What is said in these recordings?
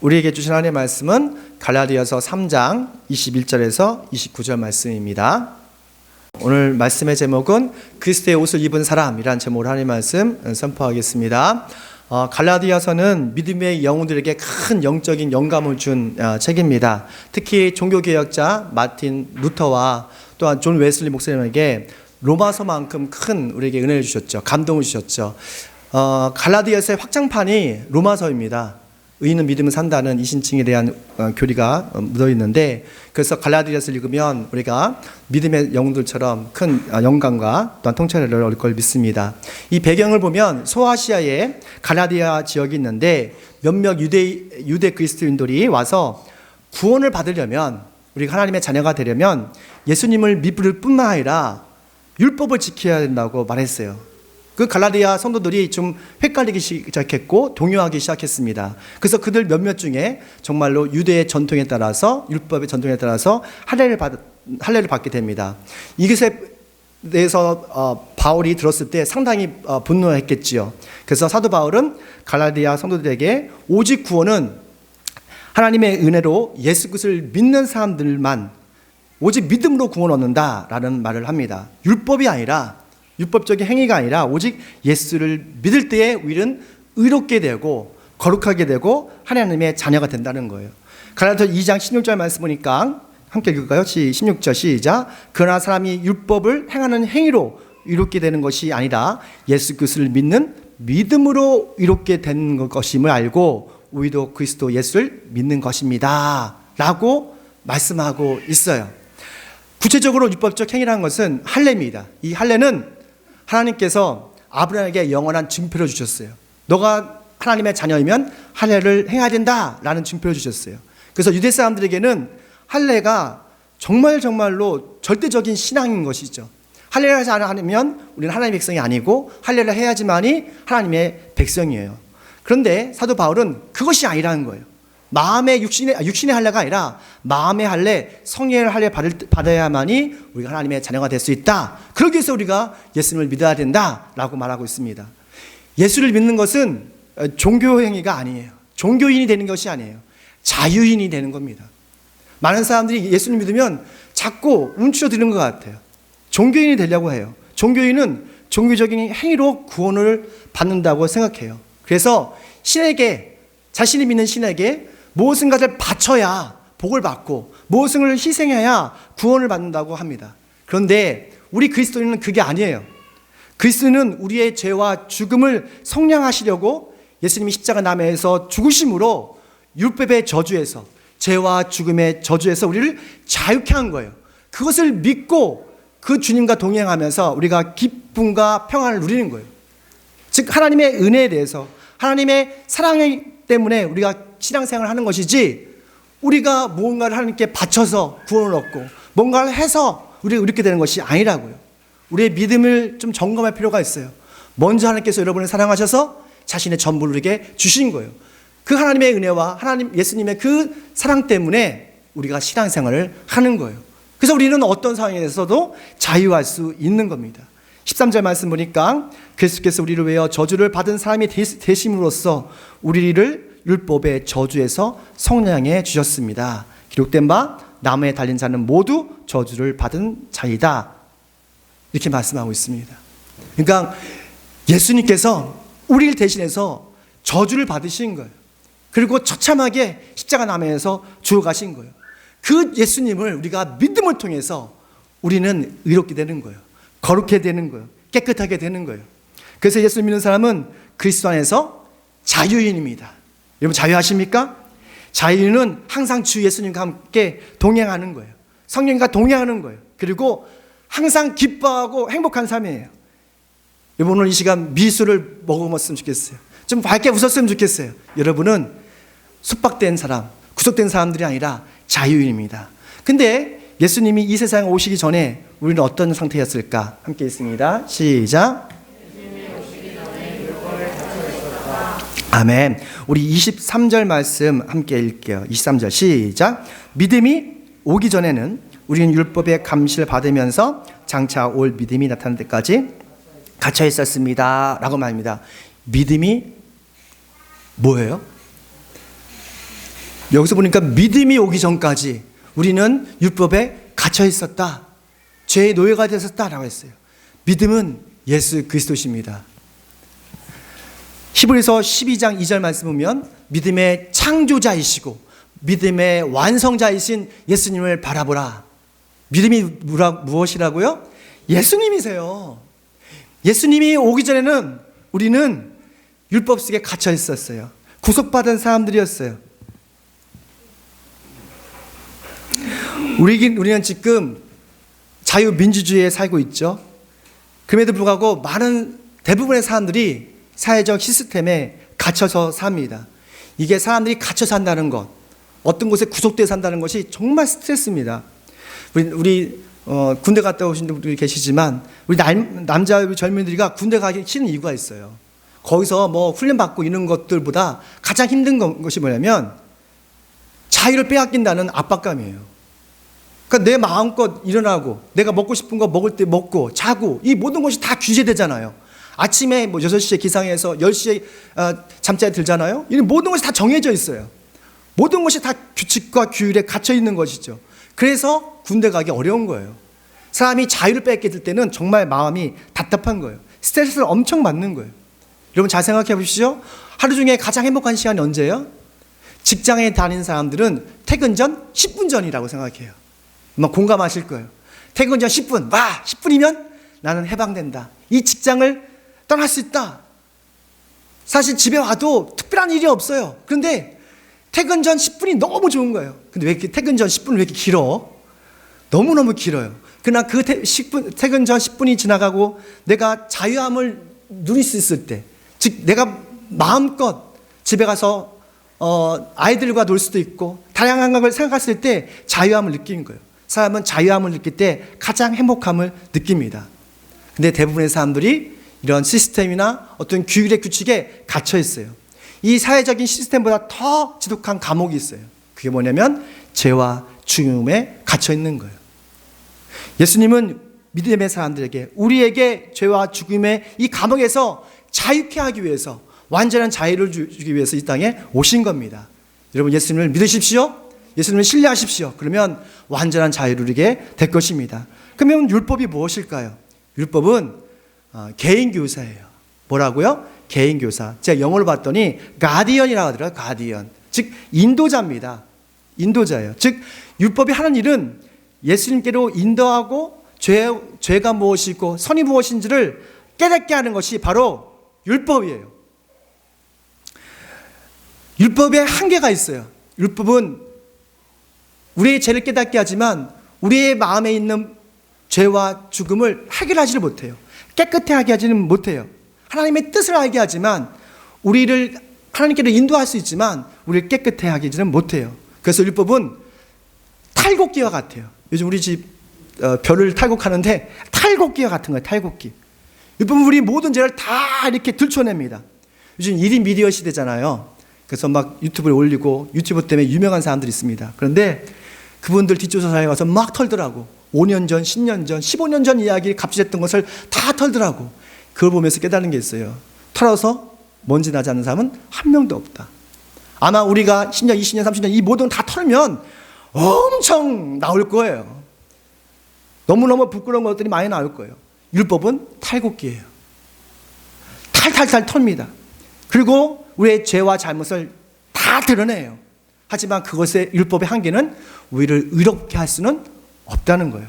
우리에게 주신 하나님의 말씀은 갈라디아서 3장 21절에서 29절 말씀입니다. 오늘 말씀의 제목은 그리스도의 옷을 입은 사람이란 제목으로 하나님의 말씀 선포하겠습니다. 갈라디아서는 믿음의 영웅들에게 큰 영적인 영감을 준 책입니다. 특히 종교개혁자 마틴 루터와 또한 존 웨슬리 목사님에게 로마서만큼 큰 우리에게 은혜를 주셨죠. 감동을 주셨죠. 갈라디아서의 확장판이 로마서입니다. 의인은 믿음을 산다는 이신칭에 대한 교리가 묻어 있는데, 그래서 갈라디아서를 읽으면 우리가 믿음의 영웅들처럼 큰 영감과 또한 통찰을 얻을 걸 믿습니다. 이 배경을 보면 소아시아에 갈라디아 지역이 있는데 몇몇 유대 그리스도인들이 와서 구원을 받으려면, 우리가 하나님의 자녀가 되려면 예수님을 믿을 뿐만 아니라 율법을 지켜야 된다고 말했어요. 그 갈라디아 성도들이 좀 헷갈리기 시작했고 동요하기 시작했습니다. 그래서 그들 몇몇 중에 정말로 유대의 전통에 따라서, 율법의 전통에 따라서 할례를 받게 됩니다. 이것에 대해서 바울이 들었을 때 상당히 분노했겠지요. 그래서 사도 바울은 갈라디아 성도들에게 오직 구원은 하나님의 은혜로 예수 그리스도를 믿는 사람들만, 오직 믿음으로 구원 얻는다라는 말을 합니다. 율법이 아니라, 율법적인 행위가 아니라 오직 예수를 믿을 때에 우리는 의롭게 되고 거룩하게 되고 하나님의 자녀가 된다는 거예요. 갈라디아서 2장 16절 말씀 보니까 함께 읽을까요? 16절 시작. 그러나 사람이 율법을 행하는 행위로 의롭게 되는 것이 아니라 예수 그리스도를 믿는 믿음으로 의롭게 되는 것임을 알고 우리도 그리스도 예수를 믿는 것입니다 라고 말씀하고 있어요. 구체적으로 율법적 행위라는 것은 할례입니다. 이 할례는 하나님께서 아브라함에게 영원한 증표를 주셨어요. 너가 하나님의 자녀이면 할례를 행해야 된다라는 증표를 주셨어요. 그래서 유대 사람들에게는 할례가 정말로 절대적인 신앙인 것이죠. 할례를 하지 않으면 우리는 하나님의 백성이 아니고 할례를 해야지만이 하나님의 백성이에요. 그런데 사도 바울은 그것이 아니라는 거예요. 마음의 육신의 할례가 아니라 마음의 할례, 성령의 할례 받아야만이 우리가 하나님의 자녀가 될 수 있다. 그러기 위해서 우리가 예수님을 믿어야 된다라고 말하고 있습니다. 예수를 믿는 것은 종교 행위가 아니에요. 종교인이 되는 것이 아니에요. 자유인이 되는 겁니다. 많은 사람들이 예수님 믿으면 자꾸 움츠러드는 것 같아요. 종교인이 되려고 해요. 종교인은 종교적인 행위로 구원을 받는다고 생각해요. 그래서 신에게, 자신이 믿는 신에게 무엇인가를 바쳐야 복을 받고 무엇을 희생해야 구원을 받는다고 합니다. 그런데 우리 그리스도인은 그게 아니에요. 그리스도는 우리의 죄와 죽음을 속량하시려고 예수님이 십자가 나면에서 죽으심으로 율법의 저주에서, 죄와 죽음의 저주에서 우리를 자유케 한 거예요. 그것을 믿고 그 주님과 동행하면서 우리가 기쁨과 평안을 누리는 거예요. 즉 하나님의 은혜에 대해서, 하나님의 사랑 때문에 우리가 신앙생활을 하는 것이지, 우리가 무언가를 하나님께 바쳐서 구원을 얻고 뭔가를 해서 우리가 의롭게 되는 것이 아니라고요. 우리의 믿음을 좀 점검할 필요가 있어요. 먼저 하나님께서 여러분을 사랑하셔서 자신의 전부를 우리에게 주신 거예요. 그 하나님의 은혜와 하나님 예수님의 그 사랑 때문에 우리가 신앙생활을 하는 거예요. 그래서 우리는 어떤 상황에서도 자유할 수 있는 겁니다. 13절 말씀 보니까 그리스도께서 우리를 위하여 저주를 받은 사람이 되심으로써 우리를 율법의 저주에서 성량해 주셨습니다. 기록된 바 나무에 달린 자는 모두 저주를 받은 자이다. 이렇게 말씀하고 있습니다. 그러니까 예수님께서 우리를 대신해서 저주를 받으신 거예요. 그리고 처참하게 십자가 나면에서 죽어가신 거예요. 그 예수님을 우리가 믿음을 통해서 우리는 의롭게 되는 거예요. 거룩해 되는 거예요. 깨끗하게 되는 거예요. 그래서 예수를 믿는 사람은 그리스도 안에서 자유인입니다. 여러분 자유하십니까? 자유인은 항상 주 예수님과 함께 동행하는 거예요. 성령과 동행하는 거예요. 그리고 항상 기뻐하고 행복한 삶이에요. 여러분 오늘 이 시간 미술을 먹었으면 좋겠어요. 좀 밝게 웃었으면 좋겠어요. 여러분은束縛된 사람, 구속된 사람들이 아니라 자유인입니다. 근데 예수님이 이 세상에 오시기 전에 우리는 어떤 상태였을까? 함께 있습니다. 시작. 아멘. 우리 23절 말씀 함께 읽게요. 23절 시작. 믿음이 오기 전에는 우리는 율법의 감시를 받으면서 장차 올 믿음이 나타날 때까지 갇혀 있었습니다 라고 말합니다. 믿음이 뭐예요? 여기서 보니까 믿음이 오기 전까지 우리는 율법에 갇혀 있었다. 죄의 노예가 되었었다라고 했어요. 믿음은 예수 그리스도십니다. 히브리서 12장 2절 말씀 보면 믿음의 창조자이시고 믿음의 완성자이신 예수님을 바라보라. 믿음이 무엇이라고요? 예수님이세요. 예수님이 오기 전에는 우리는 율법 속에 갇혀 있었어요. 구속받은 사람들이었어요. 우리는 지금 자유민주주의에 살고 있죠. 그럼에도 불구하고 대부분의 사람들이 사회적 시스템에 갇혀서 삽니다. 이게 사람들이 갇혀 산다는 것, 어떤 곳에 구속되어 산다는 것이 정말 스트레스입니다. 우리 군대 갔다 오신 분들이 계시지만 우리 남자 젊은이들이 군대 가기 싫은 이유가 있어요. 거기서 뭐 훈련받고 이런 것들보다 가장 힘든 것이 뭐냐면 자유를 빼앗긴다는 압박감이에요. 그러니까 내 마음껏 일어나고 내가 먹고 싶은 거 먹을 때 먹고 자고 이 모든 것이 다 규제되잖아요. 아침에 뭐 6시에 기상해서 10시에 잠자리 들잖아요. 이 모든 것이 다 정해져 있어요. 모든 것이 다 규칙과 규율에 갇혀 있는 것이죠. 그래서 군대 가기 어려운 거예요. 사람이 자유를 뺏길 때는 정말 마음이 답답한 거예요. 스트레스를 엄청 받는 거예요. 여러분 잘 생각해 보십시오. 하루 중에 가장 행복한 시간이 언제예요? 직장에 다니는 사람들은 퇴근 전 10분 전이라고 생각해요. 아마 공감하실 거예요. 퇴근 전 10분, 10분이면 나는 해방된다. 이 직장을 떠날 수 있다. 사실 집에 와도 특별한 일이 없어요. 그런데 퇴근 전 10분이 너무 좋은 거예요. 근데 왜 이렇게 퇴근 전 10분은 왜 이렇게 길어? 너무너무 길어요. 그러나 그 퇴근 전 10분이 지나가고 내가 자유함을 누릴 수 있을 때, 즉 내가 마음껏 집에 가서 아이들과 놀 수도 있고 다양한 걸 생각했을 때 자유함을 느끼는 거예요. 사람은 자유함을 느낄 때 가장 행복함을 느낍니다. 근데 대부분의 사람들이 이런 시스템이나 어떤 규율의 규칙에 갇혀 있어요. 이 사회적인 시스템보다 더 지독한 감옥이 있어요. 그게 뭐냐면 죄와 죽음에 갇혀 있는 거예요. 예수님은 믿음의 사람들에게 우리에게 죄와 죽음의 이 감옥에서 자유케 하기 위해서 완전한 자유를 주기 위해서 이 땅에 오신 겁니다. 여러분 예수님을 믿으십시오. 예수님을 신뢰하십시오. 그러면 완전한 자유를 누리게 될 것입니다. 그러면 율법이 무엇일까요? 율법은 개인교사예요. 뭐라고요? 개인교사. 제가 영어로 봤더니 가디언이라고 하더라고요. 가디언. 즉 인도자입니다. 인도자예요. 즉 율법이 하는 일은 예수님께로 인도하고 죄가 무엇이고 선이 무엇인지를 깨닫게 하는 것이 바로 율법이에요. 율법에 한계가 있어요. 율법은 우리의 죄를 깨닫게 하지만 우리의 마음에 있는 죄와 죽음을 해결하지를 못해요. 깨끗해 하게 하지는 못해요. 하나님의 뜻을 알게 하지만 우리를 하나님께로 인도할 수 있지만 우리를 깨끗해 하기는 못해요. 그래서 율법은 탈곡기와 같아요. 요즘 우리 집 벼를 탈곡하는데 탈곡기와 같은 거예요. 탈곡기. 율법은 우리 모든 죄를 다 이렇게 들춰냅니다. 요즘 1인 미디어 시대잖아요. 그래서 막 유튜브에 올리고 유튜브 때문에 유명한 사람들이 있습니다. 그런데 그분들 뒷조사에 가서 막 털더라고. 5년 전, 10년 전, 15년 전 이야기 값지했던 것을 다 털더라고. 그걸 보면서 깨달은 게 있어요. 털어서 먼지 나지 않는 사람은 한 명도 없다. 아마 우리가 10년, 20년, 30년 이 모든 다 털면 엄청 나올 거예요. 너무너무 부끄러운 것들이 많이 나올 거예요. 율법은 탈곡기예요. 탈탈탈 털니다. 그리고 우리의 죄와 잘못을 다 드러내요. 하지만 그것의 율법의 한계는 우리를 의롭게 할 수는 없다는 거예요.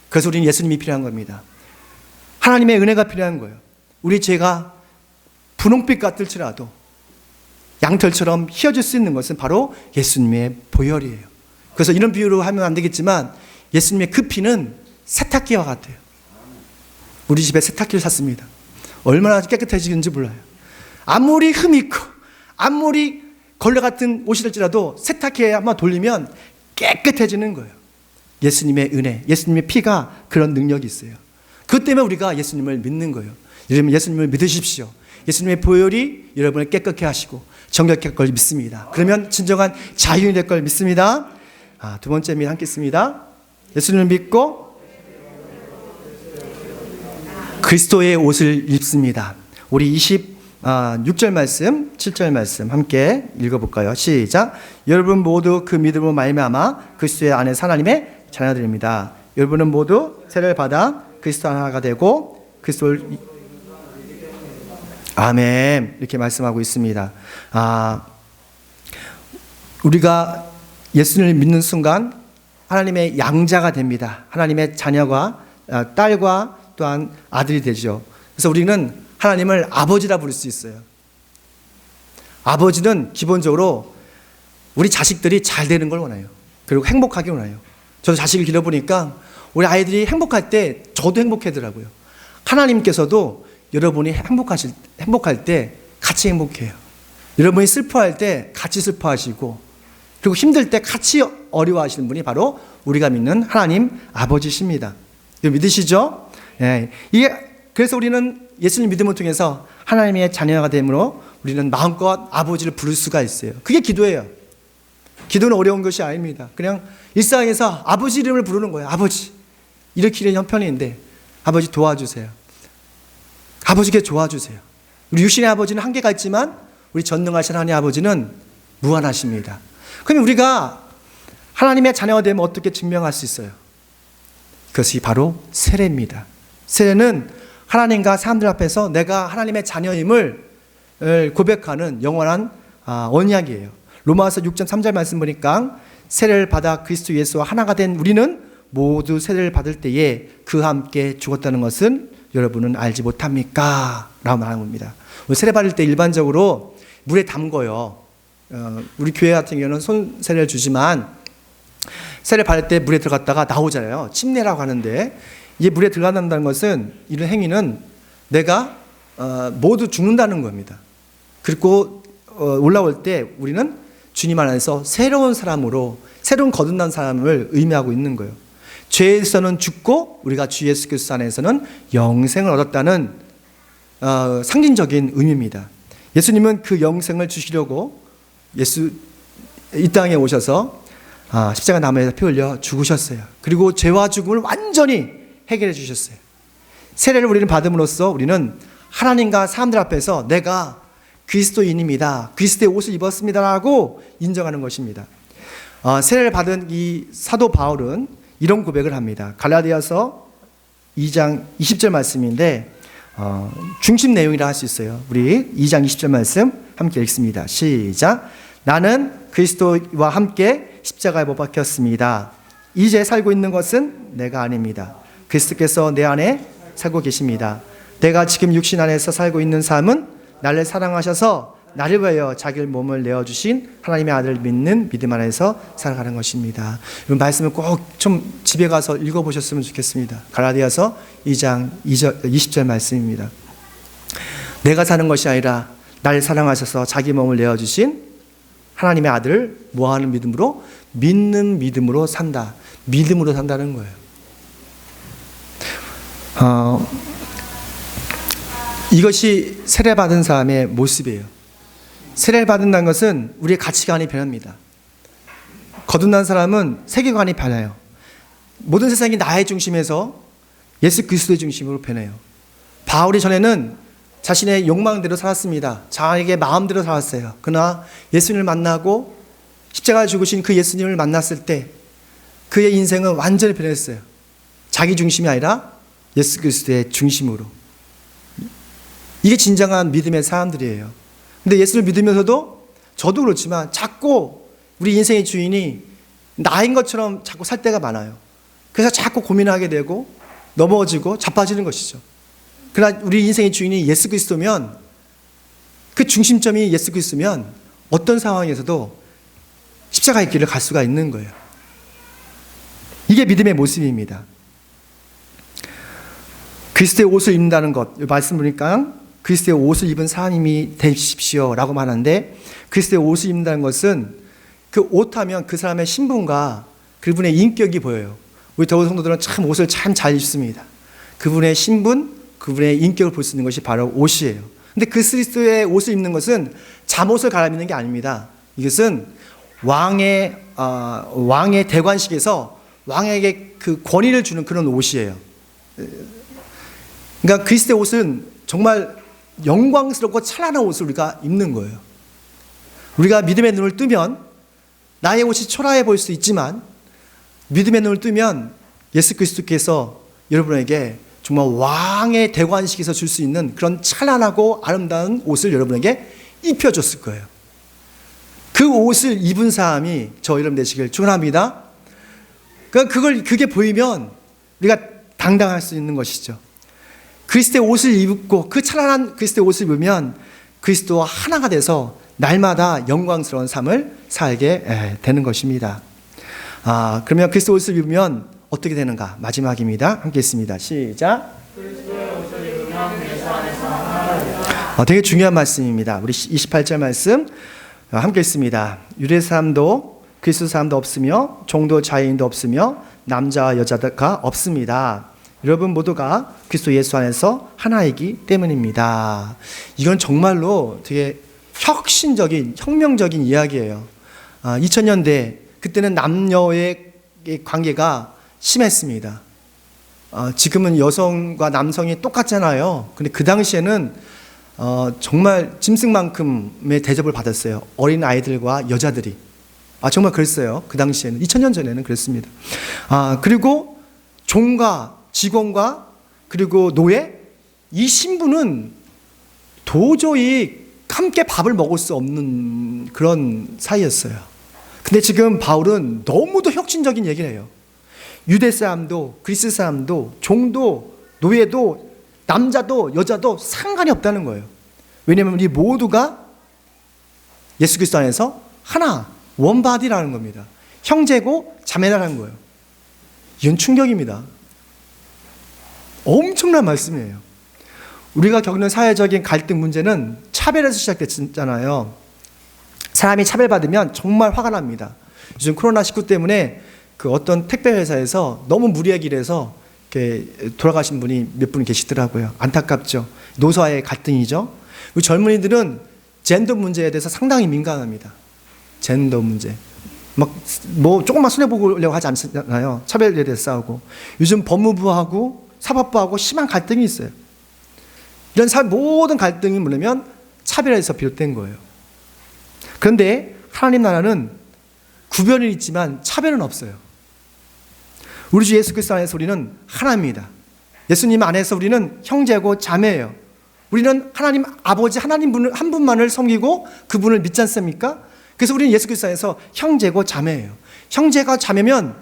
그래서 우리는 예수님이 필요한 겁니다. 하나님의 은혜가 필요한 거예요. 우리 죄가 분홍빛 같을지라도 양털처럼 휘어질 수 있는 것은 바로 예수님의 보혈이에요. 그래서 이런 비유로 하면 안 되겠지만 예수님의 그 피는 세탁기와 같아요. 우리 집에 세탁기를 샀습니다. 얼마나 깨끗해지는지 몰라요. 아무리 흠이 있고 아무리 걸레 같은 옷이랄지라도 세탁기에 한번 돌리면 깨끗해지는 거예요. 예수님의 은혜, 예수님의 피가 그런 능력이 있어요. 그것 때문에 우리가 예수님을 믿는 거예요. 여러분 예수님을 믿으십시오. 예수님의 보혈이 여러분을 깨끗게 하시고 정결케 할 걸 믿습니다. 그러면 진정한 자유인이 될 걸 믿습니다. 두 번째 미 함께 있습니다. 예수님을 믿고 그리스도의 옷을 입습니다. 우리 6절 말씀, 7절 말씀 함께 읽어볼까요? 시작. 여러분 모두 그 믿음으로 말미암아 그리스도의 안에서 하나님의 자녀들입니다. 여러분은 모두 세례를 받아 그리스도 하나가 되고 그리스도를 아멘 이렇게 말씀하고 있습니다. 우리가 예수를 믿는 순간 하나님의 양자가 됩니다. 하나님의 자녀가 딸과 또한 아들이 되죠. 그래서 우리는 하나님을 아버지라 부를 수 있어요. 아버지는 기본적으로 우리 자식들이 잘 되는 걸 원해요. 그리고 행복하게 원해요. 저도 자식을 길러보니까 우리 아이들이 행복할 때 저도 행복하더라고요. 하나님께서도 여러분이 행복할 때 같이 행복해요. 여러분이 슬퍼할 때 같이 슬퍼하시고 그리고 힘들 때 같이 어려워하시는 분이 바로 우리가 믿는 하나님 아버지십니다. 믿으시죠? 예. 그래서 우리는 예수님 믿음을 통해서 하나님의 자녀가 되므로 우리는 마음껏 아버지를 부를 수가 있어요. 그게 기도예요. 기도는 어려운 것이 아닙니다. 그냥 일상에서 아버지 이름을 부르는 거예요. 아버지. 이렇게 형편인데 아버지 도와주세요. 아버지께 도와주세요. 우리 육신의 아버지는 한계가 있지만 우리 전능하신 하나님 아버지는 무한하십니다. 그럼 우리가 하나님의 자녀가 되면 어떻게 증명할 수 있어요? 그것이 바로 세례입니다. 세례는 하나님과 사람들 앞에서 내가 하나님의 자녀임을 고백하는 영원한 언약이에요. 로마서 6장 3절 말씀 보니까 세례를 받아 그리스도 예수와 하나가 된 우리는 모두 세례를 받을 때에 그와 함께 죽었다는 것은 여러분은 알지 못합니까? 라고 말하는 겁니다. 세례 받을 때 일반적으로 물에 담궈요. 우리 교회 같은 경우는 손 세례를 주지만 세례 받을 때 물에 들어갔다가 나오잖아요. 침례라고 하는데 이게 물에 들어간다는 것은 이런 행위는 내가 모두 죽는다는 겁니다. 그리고 올라올 때 우리는 주님 안에서 새로운 사람으로 새로운 거듭난 사람을 의미하고 있는 거예요. 죄에서는 죽고 우리가 주 예수 그리스도 안에서는 영생을 얻었다는 상징적인 의미입니다. 예수님은 그 영생을 주시려고 이 땅에 오셔서 십자가 나무에서 피 흘려 죽으셨어요. 그리고 죄와 죽음을 완전히 해결해 주셨어요. 세례를 우리는 받음으로써 우리는 하나님과 사람들 앞에서 내가 그리스도인입니다. 그리스도의 옷을 입었습니다라고 인정하는 것입니다. 세례를 받은 이 사도 바울은 이런 고백을 합니다. 갈라디아서 2장 20절 말씀인데 중심 내용이라 할 수 있어요. 우리 2장 20절 말씀 함께 읽습니다. 시작. 나는 그리스도와 함께 십자가에 못 박혔습니다. 이제 살고 있는 것은 내가 아닙니다. 그리스도께서 내 안에 살고 계십니다. 내가 지금 육신 안에서 살고 있는 삶은 나를 사랑하셔서 나를 위하여 자기 몸을 내어주신 하나님의 아들을 믿는 믿음 안에서 살아가는 것입니다. 이 말씀을 꼭 좀 집에 가서 읽어보셨으면 좋겠습니다. 갈라디아서 2장 20절 말씀입니다. 내가 사는 것이 아니라 나를 사랑하셔서 자기 몸을 내어주신 하나님의 아들을 뭐하는 믿음으로? 믿는 믿음으로 산다. 믿음으로 산다는 거예요. 이것이 세례받은 사람의 모습이에요. 세례를 받는다는 것은 우리의 가치관이 변합니다. 거듭난 사람은 세계관이 변해요. 모든 세상이 나의 중심에서 예수 그리스도의 중심으로 변해요. 바울이 전에는 자신의 욕망대로 살았습니다. 자기의 마음대로 살았어요. 그러나 예수님을 만나고 십자가에 죽으신 그 예수님을 만났을 때 그의 인생은 완전히 변했어요. 자기 중심이 아니라 예수 그리스도의 중심으로. 이게 진정한 믿음의 사람들이에요. 근데 예수를 믿으면서도 저도 그렇지만 자꾸 우리 인생의 주인이 나인 것처럼 자꾸 살 때가 많아요. 그래서 자꾸 고민하게 되고 넘어지고 자빠지는 것이죠. 그러나 우리 인생의 주인이 예수 그리스도면 그 중심점이 예수 그리스도면 어떤 상황에서도 십자가의 길을 갈 수가 있는 거예요. 이게 믿음의 모습입니다. 그리스도의 옷을 입는다는 것, 말씀 보니까 그리스도의 옷을 입은 사람이 되십시오 라고 말하는데 그리스도의 옷을 입는다는 것은 그 옷하면 그 사람의 신분과 그분의 인격이 보여요. 우리 더우 성도들은 참 옷을 참 잘 입습니다. 그분의 신분, 그분의 인격을 볼 수 있는 것이 바로 옷이에요. 근데 그리스도의 옷을 입는 것은 잠옷을 갈아입는 게 아닙니다. 이것은 왕의 대관식에서 왕에게 그 권위를 주는 그런 옷이에요. 그러니까 그리스도의 옷은 정말 영광스럽고 찬란한 옷을 우리가 입는 거예요. 우리가 믿음의 눈을 뜨면 나의 옷이 초라해 보일 수 있지만 믿음의 눈을 뜨면 예수 그리스도께서 여러분에게 정말 왕의 대관식에서 줄 수 있는 그런 찬란하고 아름다운 옷을 여러분에게 입혀줬을 거예요. 그 옷을 입은 사람이 저 여러분 되시길 축원합니다. 그게 보이면 우리가 당당할 수 있는 것이죠. 그리스도의 옷을 입고 그 찬란한 그리스도의 옷을 입으면 그리스도와 하나가 돼서 날마다 영광스러운 삶을 살게 되는 것입니다. 그러면 그리스도의 옷을 입으면 어떻게 되는가? 마지막입니다. 함께 있습니다. 시작. 되게 중요한 말씀입니다. 우리 28절 말씀 함께 있습니다. 유대 사람도 그리스도 사람도 없으며 종도 자유인도 없으며 남자와 여자가 없습니다. 여러분 모두가 그리스도 예수 안에서 하나이기 때문입니다. 이건 정말로 되게 혁명적인 이야기예요. 2000년대 그때는 남녀의 관계가 심했습니다. 지금은 여성과 남성이 똑같잖아요. 근데 그 당시에는 정말 짐승만큼의 대접을 받았어요. 어린 아이들과 여자들이. 정말 그랬어요. 그 당시에는. 2000년 전에는 그랬습니다. 그리고 종과 직원과 그리고 노예, 이 신분은 도저히 함께 밥을 먹을 수 없는 그런 사이였어요. 근데 지금 바울은 너무도 혁신적인 얘기를 해요. 유대 사람도 그리스 사람도 종도 노예도 남자도 여자도 상관이 없다는 거예요. 왜냐하면 우리 모두가 예수 그리스도 안에서 하나, 원바디라는 겁니다. 형제고 자매라는 거예요. 이건 충격입니다. 엄청난 말씀이에요. 우리가 겪는 사회적인 갈등 문제는 차별에서 시작됐잖아요. 사람이 차별받으면 정말 화가 납니다. 요즘 코로나19 때문에 그 어떤 택배 회사에서 너무 무리하게 일해서 돌아가신 분이 몇 분 계시더라고요. 안타깝죠. 노사의 갈등이죠. 우리 젊은이들은 젠더 문제에 대해서 상당히 민감합니다. 젠더 문제. 조금만 손해보려고 하지 않잖아요. 차별에 대해서 싸우고. 요즘 법무부하고 사법부하고 심한 갈등이 있어요. 이런 모든 갈등이 뭐냐면 차별에서 비롯된 거예요. 그런데 하나님 나라는 구별은 있지만 차별은 없어요. 우리 주 예수 그리스도 안에서 우리는 하나입니다. 예수님 안에서 우리는 형제고 자매예요. 우리는 하나님 아버지 하나님 한 분만을 섬기고 그분을 믿지 않습니까? 그래서 우리는 예수 그리스도 안에서 형제고 자매예요. 형제가 자매면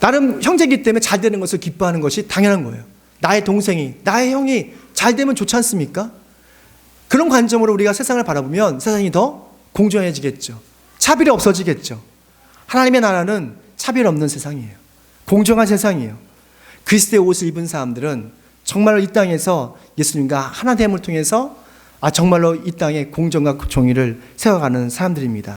나름 형제이기 때문에 잘 되는 것을 기뻐하는 것이 당연한 거예요. 나의 동생이, 나의 형이 잘 되면 좋지 않습니까? 그런 관점으로 우리가 세상을 바라보면 세상이 더 공정해지겠죠. 차별이 없어지겠죠. 하나님의 나라는 차별 없는 세상이에요. 공정한 세상이에요. 그리스도의 옷을 입은 사람들은 정말로 이 땅에서 예수님과 하나됨을 통해서 정말로 이 땅에 공정과 정의를 세워가는 사람들입니다.